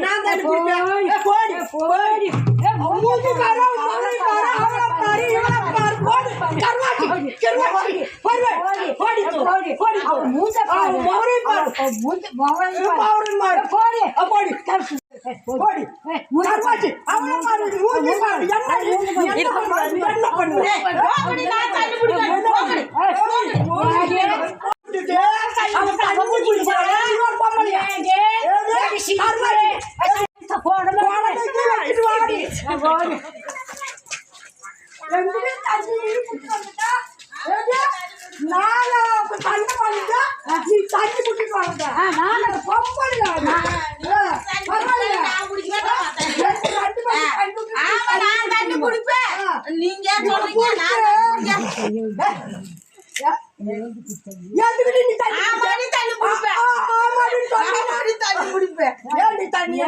நான் தண்ணி குடிப்பேன். போடி போடி மூஞ்சி பாரு மூஞ்சி பாரு அவளை பாரு இவளை பாரு போடி கர்வாட்டி கர்வாட்டி போடி போடி போடி போடி மூஞ்ச பாரு மௌரி பாரு மூஞ்ச மௌரி பாரு போடி போடி போடி கர்வாட்டி அவளை பாரு மூஞ்சி பாரு என்ன பண்ணுற போடி நான் தண்ணி குடிப்பேன் போடி அவன் தண்ணி குடிச்சாரே இவர் பொம்பளையா கர்வாட்டி தண்ணி